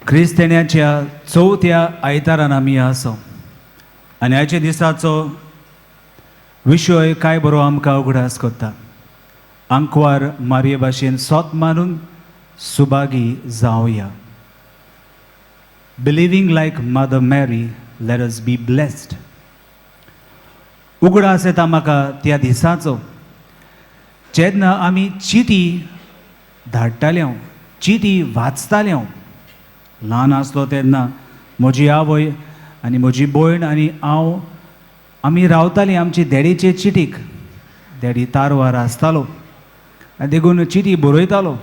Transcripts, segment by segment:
क्रिस्तेण्याच्या चवथ्या आयतारान आमी आसा आनी ह्याच्या दिसाचो विशय काय बरो आमकां उगडास करता. आंकवार मारये भाशेन सोत मारून सुभागी जावया. बिलिव्हिंग लायक मदर मॅरी, लेट अस बी ब्लेस्ड. उगडास येता म्हाका त्या दिसाचो जेन्ना आमी चिटी धाडटाल्यो, चिटी वाचताल्यो. ल्हान आसलो तेन्ना म्हजी आवय आनी म्हजी भयण आनी हांव आमी रावतालीं आमची डॅडीचे चिटीक. डॅडी तारवार आसतालो आनी देखून चिटी बरयतालो.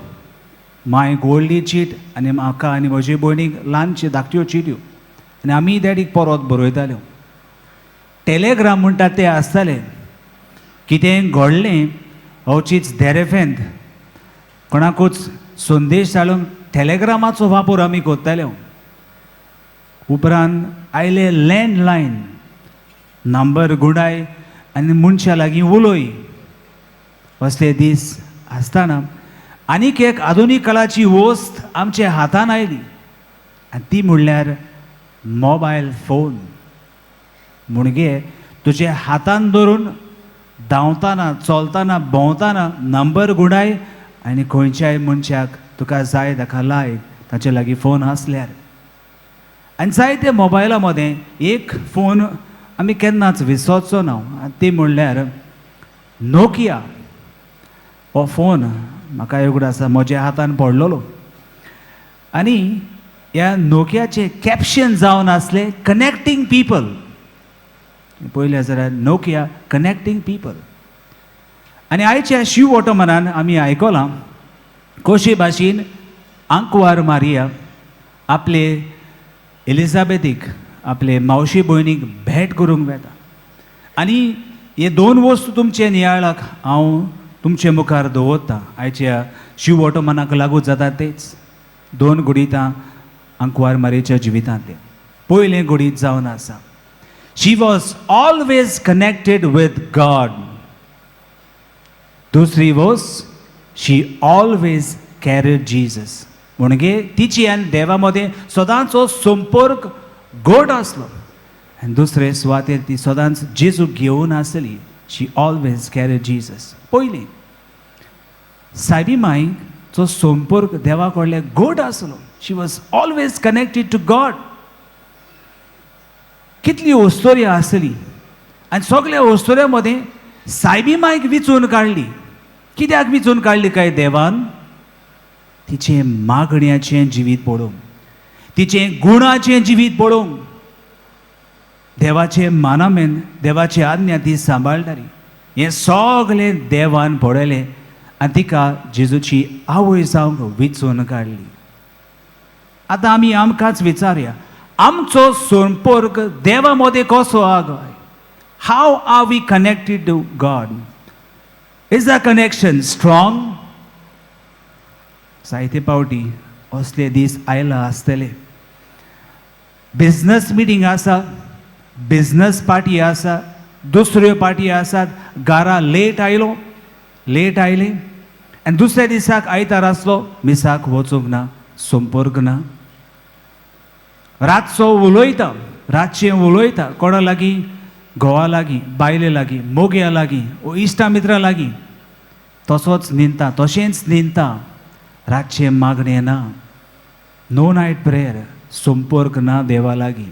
मांयक व्हडली चीट आनी म्हाका आनी म्हजे भयणीक ल्हानच्यो धाकट्यो चिट्यो आनी आमी डॅडीक परत बरयताल्यो. टॅलेग्राम म्हणटात ते आसताले. कितें घडलें अवचीच देरेफेंत कोणाकूच संदेश धाडूंक टॅलेग्रामाचो वापर आमी करताल्यो. उपरांत आयले लँडलायन, नंबर गुडाय आनी मनशा लागीं उलय. असले दीस आसतना आनीक एक आधुनीक काळाची वस्त आमच्या हातान आयली आनी ती म्हणल्यार मोबायल फोन. म्हणजे तुजे हातान धरून धांवतना, चलतना, भोंवतना नंबर गुडाय आनी खंयच्याय मनशाक तुका जाय ताका लाय ताचे लागीं फोन आसल्यार. आनी जायते मोबायला मदें एक फोन आमी केन्नाच विसरचो ना, ती म्हणल्यार नोकिया. हो फोन म्हाका उगड आसा म्हज्या हातान पडलेलो आनी ह्या नोकियाचे कॅप्शन जावन आसले कनेक्टींग पीपल. पयले जाल्यार नोकिया कनेक्टींग पीपल. आनी आयच्या शिव ऑटोमनान आमी आयकलां कशे भाशेन आंकवार मारिया आपले एलिझाबेथीक, आपले मावशे भयणीक भेट करूंक वेता. आनी हे दोन वस्तू तुमचे नियाळाक हांव तुमचे मुखार दवरता. आयच्या शिव ऑटोमनाक लागू जाता तेच दोन घडीतां आंकवार मारयेच्या जिवितांतले. पयलें घडीत जावन आसा she was always connected with God. दुसरी वस्त शी ऑलवेज कॅरीड जीजस. म्हणजे तिची आनी देवा मदें सदांचो संपर्क घट आसलो. आनी दुसरे सुवातेर ती सदांच जेजू घेवन आसली. She always carried Jesus. पयलीं सायबी मांयचो संपर्क देवा कडले घट आसलो. She was always connected to God. कितली ओस्तोरी आसली आनी सगळ्या ओस्तोऱ्या मदें सायबी मांयक विचून काडली. कित्याक विचून काडली काय देवान? तिचें मागण्याचें जिवीत पळोवंक, तिचें गुणाचें जिवीत पळोवंक, देवाचें मानामेन, देवाची आज्ञा ती सांबाळटाली. हें सगळें देवान पळयलें आनी तिका जेजूची आवय जावंक विचून काडली. आतां आमी आमकांच विचारया, आमचो संपर्क देवा मदें कसो आहा गोय? How are we connected to God? Is the connection strong? जायते पावटी असले दीस आयला आसतले. बिझनस मिटींग आसा, बिझनस पार्टी आसा, दुसऱ्यो पार्टी आसात. घरा लेट आयले आनी दुसऱ्या दिसाक आयतार आसलो, मिसाक वचूंक ना, संपर्क ना. रातचो उलयता कोणा लागीं? घोवा लागीं, बायले लागीं, मोग्या लागीं, इश्टा मित्रां लागीं. तसोच निंदता, तशेंच निंदता. रातचें मागणें ना, नो नायट प्रेयर, संपर्क ना देवा लागीं.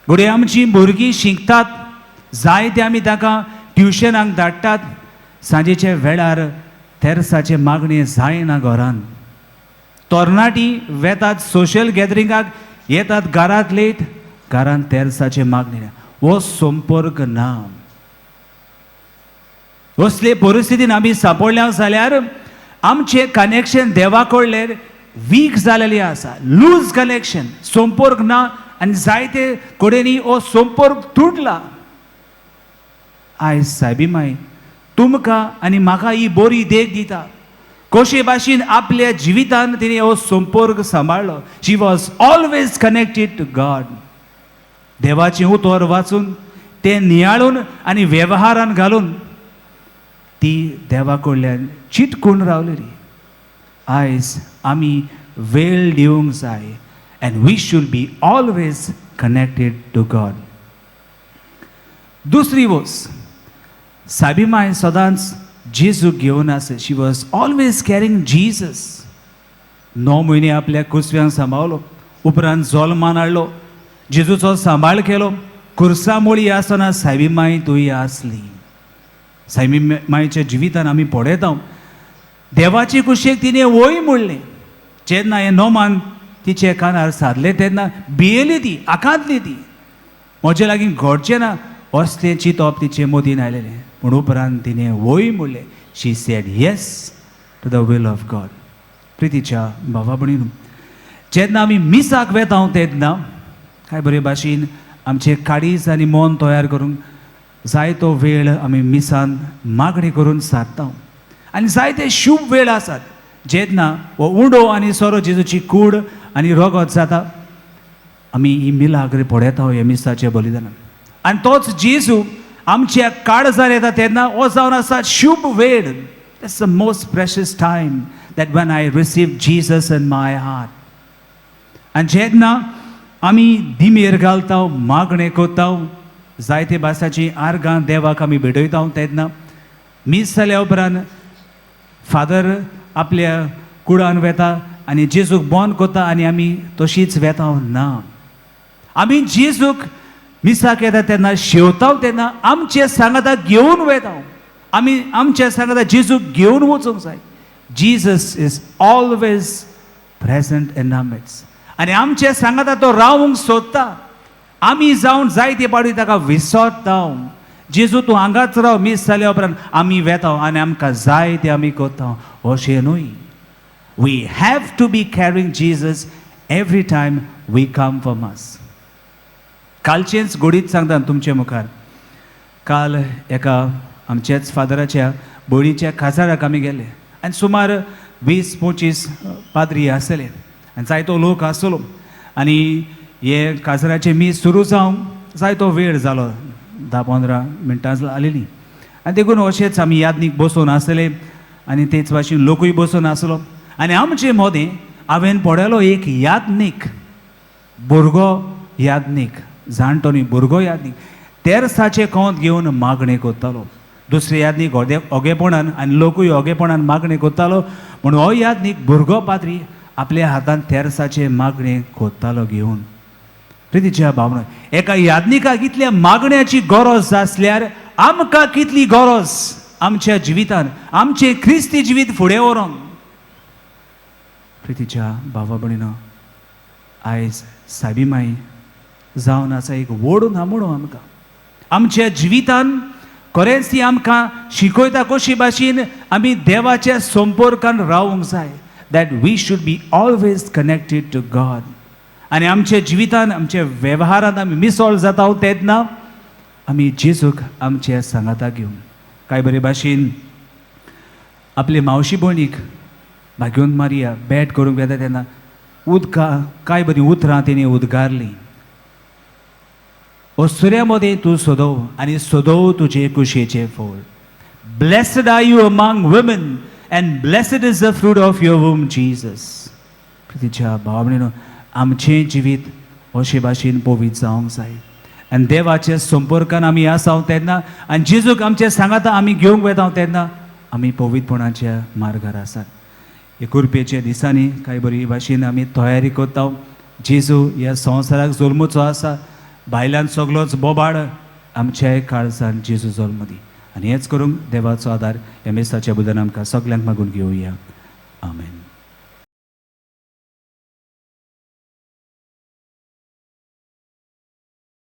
घडये आमचीं भुरगीं शिकतात, जाय ते आमी ताका ट्युशनाक धाडटात. सांजेच्या वेळार तेर्साचें मागणें जायना घरान. तरणाटी वेतात सोशल गॅदरिंगाक, येतात घरांत लेट, घरान तेर्साचें मागणें ना. हो संपर्क ना. असले परिस्थितीन आमी सांपडल्या जाल्यार आमचें कनेक्शन देवा कडलें वीक जालेलें आसा. लूज कनेक्शन, संपर्क ना आनी जायते कडेनी हो संपर्क तुटला. आयज सायबी मांय तुमकां आनी म्हाका ही बरी देख दिता. कशे भाशेन आपल्या जिवितान तिणें हो संपर्क सांबाळ्ळो. She was always connected to God. देवाचें उतर वाचून तें नियाळून आनी वेव्हारान घालून ती देवा कडल्यान चिटकून रावलेली. आयज आमी वेळ दिवंक जाय and we should be always connected to God. दुसरी वस्त, साबीमाय सदांच जेजूक घेवन आसा. She was always carrying Jesus. 9 म्हयने आपल्या कुसव्यांक सांबाळलो, उपरांत जल्मान हाडलो, जेजूचो सांबाळ केलो. कुर्सामोळी आसतना साबीमाय थंय आसली. साबीमायच्या जिवितान आमी पळयता देवाची कुशेक तिणें वय म्हणलें. जेन्ना हें नोमान तिचे कानार सारलें तेन्ना भियेली ती, आकांतली ती. म्हजे लागीं घडचें ना असलें चिंतप तिचे मदीन आयलेलें. पूण उपरांत तिणें वय म्हणलें. She said yes to the will of God. प्रितीच्या भावा भयणीनो, जेन्ना आमी मिसाक वेता तेन्ना काय बरे भाशेन आमचे काळीज आनी मन तयार करूंक जाय तो वेळ आमी मिसान मागणी करून सारता. आनी जायते शुभ वेळ आसात जेन्ना हो उंडो आनी सोरो जेजूची कूड आनी रगत जाता. आमी ही मिलाग्र पळयता ह्या मिसाच्या बलिदानान. आनी तोच जेजू आमच्या काळजान येता तेन्ना हो जावन आसा शुभ वेळ. That's the most precious time that when I received Jesus in my heart. आनी जेन्ना आमी दिमेर घालता, मागणे कोत्ता, जायते भासाची आर्गां देवाक आमी भेटयता तेन्ना मीस जाल्या उपरांत फादर आपल्या कुडान वेता आनी जेजूक बोन कोता आनी आमी तशींच वेता ना. आमी जेजूक मिसाक येता तेन्ना शेवता तेन्ना आमचे सांगाता घेवन वेता. आमी आमच्या सांगाता जेजूक घेवन वचूंक जाय. Jesus is always present in our midst. आनी आमचे सांगाता तो रावूंक सोदता. आमी जावन जायते पावटी ताका विसरता. जेजू तूं हांगाच राव. मीस जाल्या उपरांत आमी वेता आनी आमकां जाय तें आमी कोत्ता. अशें न्हय. We have to be carrying Jesus every time we come for mass. कालचेंच गोडीत सांगता तुमचे मुखार. काल एका आमच्याच फादराच्या भयणीच्या काजाराक आमी गेले आनी सुमार 20-25 पाद्री आसले आनी जायतो लोक आसलो. आनी हे काजाराचे मीस सुरू जावंक जायतो वेळ जालो, 10-15 मिनटां जालेलीं. आनी देखून अशेंच आमी यादनीक बसून आसले आनी तेच भाशेन लोकूय बसून आसलो. आनी आमचे मदें हांवें पळयलो एक यादनीक भुरगो, यादनीक जाणटो न्ही, भुरगो यादनीक तेरसाचे कोंत घेवन मागणे कोत्तालो. दुसरे यादनीक ओगेपणान आनी लोकूय ओगेपणान मागणे कोत्तालो. म्हणून हो यादनीक भुरगो पाद्री आपल्या हातान तेरसाचे मागणे कोत्तालो घेवन. प्रितीच्या भावना, एका यादनिकाक इतल्या मागण्याची गरज आसल्यार आमकां कितली गरज आमच्या जिवितान आमचे क्रिस्ती जिवीत फुडें व्हरूंक. प्रितीच्या भावा भयणीनो, आयज साबीमाई जावन आसा एक व्हड नामणो आमकां. आमच्या जिवितान खरेंच ती आमकां शिकयता कशी भाशेन आमी देवाच्या संपर्कान रावूंक जाय. That we should be always connected to God. आनी आमच्या जिवितान आमच्या वेव्हारांत आमी मिसळ जाता तेन्ना आमी जेजूक आमच्या सांगाता घेवन काय बरे भाशेन आपले मावशी भयणीक भाग्योन मारिया भेट करूंक येता तेन्ना उदकां काय बरीं उतरां तेणी उद्गारलीं. ओसऱ्या मदें तूं सोदव आनी सोदव तुजे कुशेचें फळ. Blessed are you among women and blessed is the fruit of your womb Jesus. प्रितीच्या भावा भयणीनो, आमचें जिवीत अशे भाशेन पवित्र जावंक जाय आनी देवाच्या संपर्कान आमी आसा तेन्ना आनी जेजूक आमच्या सांगाता आमी घेवंक वेता तेन्ना आमी पवित्रपणाच्या मार्गार आसात. हे कुरपेच्या दिसांनी काय बरी भाशेन आमी तयारी करता. जेजू ह्या संवसाराक जल्मूचो आसा. भायल्यान सगळोच बोबाड आमच्याय काळजान जेजू जल्म दी. आनी हेंच करूंक देवाचो आदार ह्या मेसाच्या बुदान आमकां सगल्यांक मागून घेवया. आमेन.